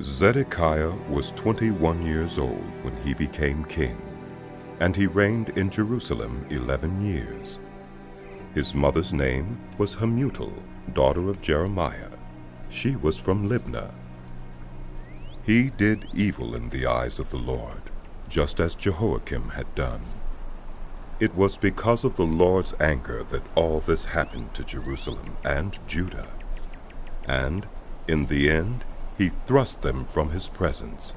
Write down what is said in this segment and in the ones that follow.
Zedekiah was 21 years old when he became king, and he reigned in Jerusalem 11 years. His mother's name was Hamutal, daughter of Jeremiah. She was from Libnah. He did evil in the eyes of the Lord, just as Jehoiakim had done. It was because of the Lord's anger that all this happened to Jerusalem and Judah. And, in the end, he thrust them from his presence.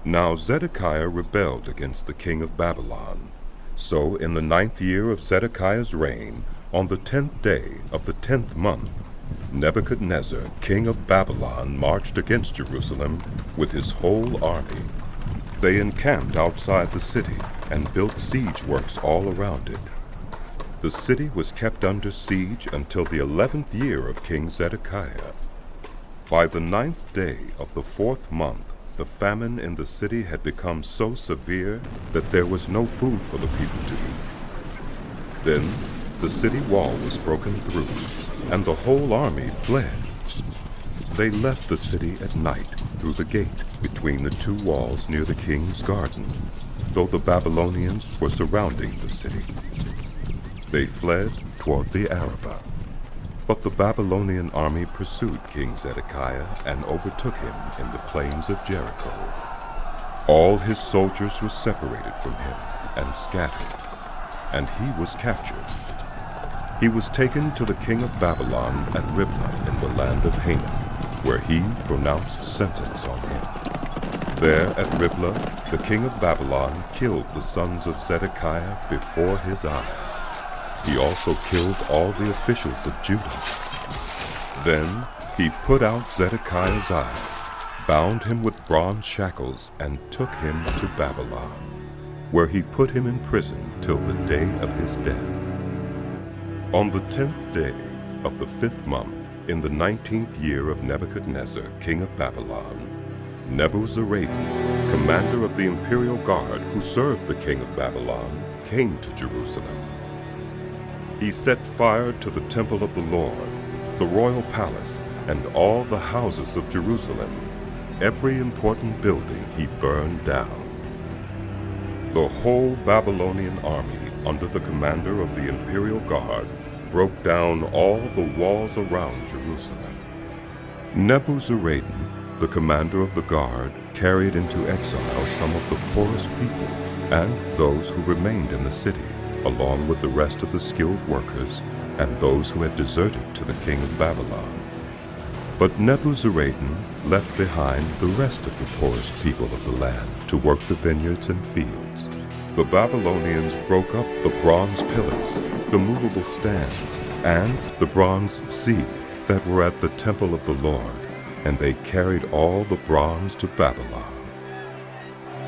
Now Zedekiah rebelled against the king of Babylon. So in the 9th year of Zedekiah's reign, on the 10th day of the 10th month, Nebuchadnezzar, king of Babylon, marched against Jerusalem with his whole army. They encamped outside the city and built siege works all around it. The city was kept under siege until the 11th year of King Zedekiah. By the 9th day of the 4th month, the famine in the city had become so severe that there was no food for the people to eat. Then the city wall was broken through, and the whole army fled. They left the city at night through the gate between the two walls near the king's garden, though the Babylonians were surrounding the city. They fled toward the Arabah. But the Babylonian army pursued King Zedekiah and overtook him in the plains of Jericho. All his soldiers were separated from him and scattered, and he was captured. He was taken to the king of Babylon at Riblah in the land of Haman, where he pronounced sentence on him. There at Riblah, the king of Babylon killed the sons of Zedekiah before his eyes. He also killed all the officials of Judah. Then he put out Zedekiah's eyes, bound him with bronze shackles, and took him to Babylon, where he put him in prison till the day of his death. On the 10th day of the 5th month, in the 19th year of Nebuchadnezzar, king of Babylon, Nebuzaradan, commander of the imperial guard who served the king of Babylon, came to Jerusalem. He set fire to the temple of the Lord, the royal palace, and all the houses of Jerusalem. Every important building he burned down. The whole Babylonian army, under the commander of the imperial guard, broke down all the walls around Jerusalem. Nebuzaradan, the commander of the guard, carried into exile some of the poorest people and those who remained in the city, along with the rest of the skilled workers and those who had deserted to the king of Babylon. But Nebuzaradan left behind the rest of the poorest people of the land to work the vineyards and fields. The Babylonians broke up the bronze pillars, the movable stands, and the bronze sea that were at the temple of the Lord, and they carried all the bronze to Babylon.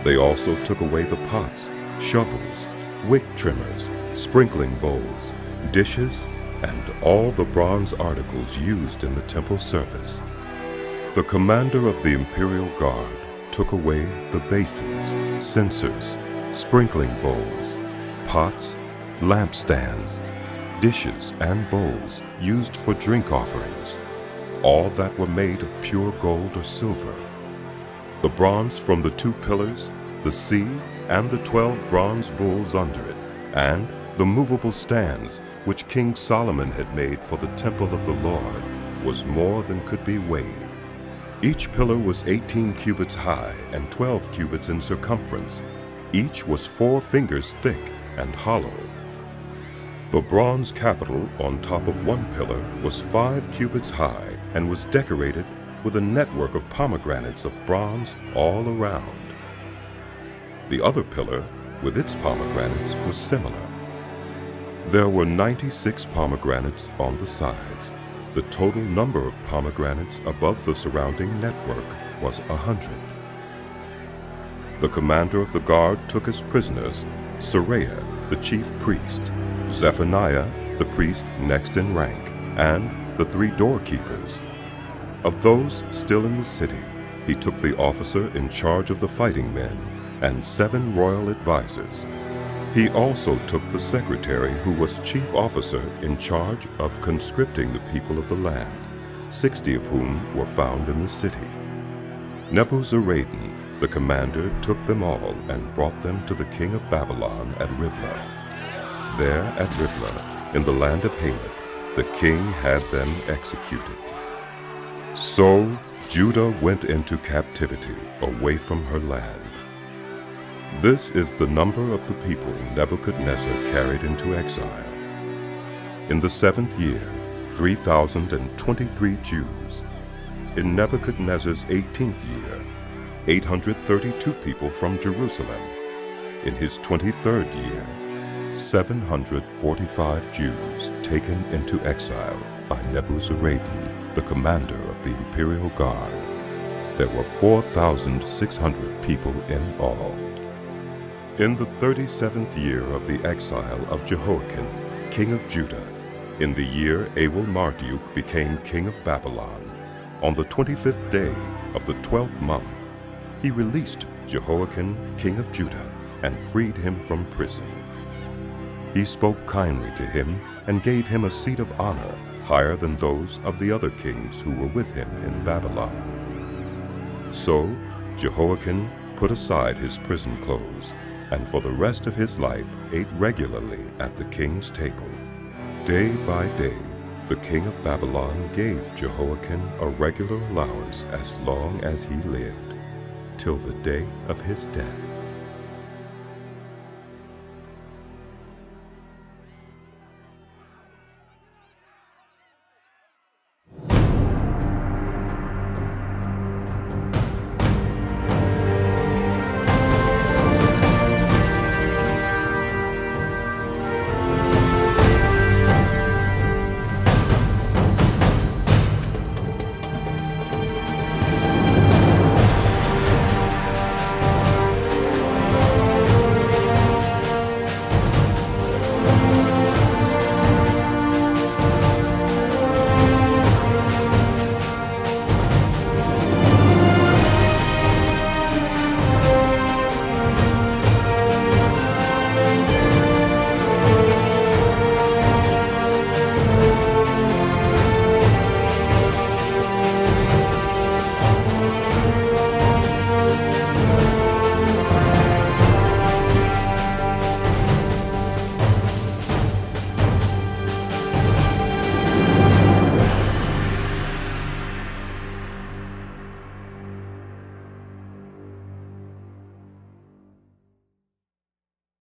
They also took away the pots, shovels, wick trimmers, sprinkling bowls, dishes, and all the bronze articles used in the temple service. The commander of the imperial guard took away the basins, censers, sprinkling bowls, pots, lampstands, dishes, and bowls used for drink offerings, all that were made of pure gold or silver. The bronze from the 2 pillars, the sea, and the 12 bronze bulls under it, and the movable stands which King Solomon had made for the temple of the Lord, was more than could be weighed. Each pillar was 18 cubits high and 12 cubits in circumference. Each was 4 fingers thick and hollow. The bronze capital on top of one pillar was 5 cubits high and was decorated with a network of pomegranates of bronze all around. The other pillar, with its pomegranates, was similar. There were 96 pomegranates on the sides. The total number of pomegranates above the surrounding network was 100. The commander of the guard took as prisoners Seraiah, the chief priest, Zephaniah, the priest next in rank, and the 3 doorkeepers. Of those still in the city, he took the officer in charge of the fighting men and 7 royal advisers. He also took the secretary who was chief officer in charge of conscripting the people of the land, 60 of whom were found in the city. Nebuzaradan, the commander, took them all and brought them to the king of Babylon at Riblah. There at Riblah, in the land of Hamath, the king had them executed. So Judah went into captivity away from her land. This is the number of the people Nebuchadnezzar carried into exile. In the 7th year, 3,023 Jews. In Nebuchadnezzar's 18th year, 832 people from Jerusalem. In his 23rd year, 745 Jews taken into exile by Nebuzaradan, the commander of the imperial guard. There were 4,600 people in all. In the 37th year of the exile of Jehoiakim, king of Judah, in the year Awel-Marduk became king of Babylon, on the 25th day of the 12th month, he released Jehoiakim, king of Judah, and freed him from prison. He spoke kindly to him and gave him a seat of honor higher than those of the other kings who were with him in Babylon. So Jehoiakim put aside his prison clothes, and for the rest of his life ate regularly at the king's table. Day by day, the king of Babylon gave Jehoiakim a regular allowance as long as he lived, till the day of his death.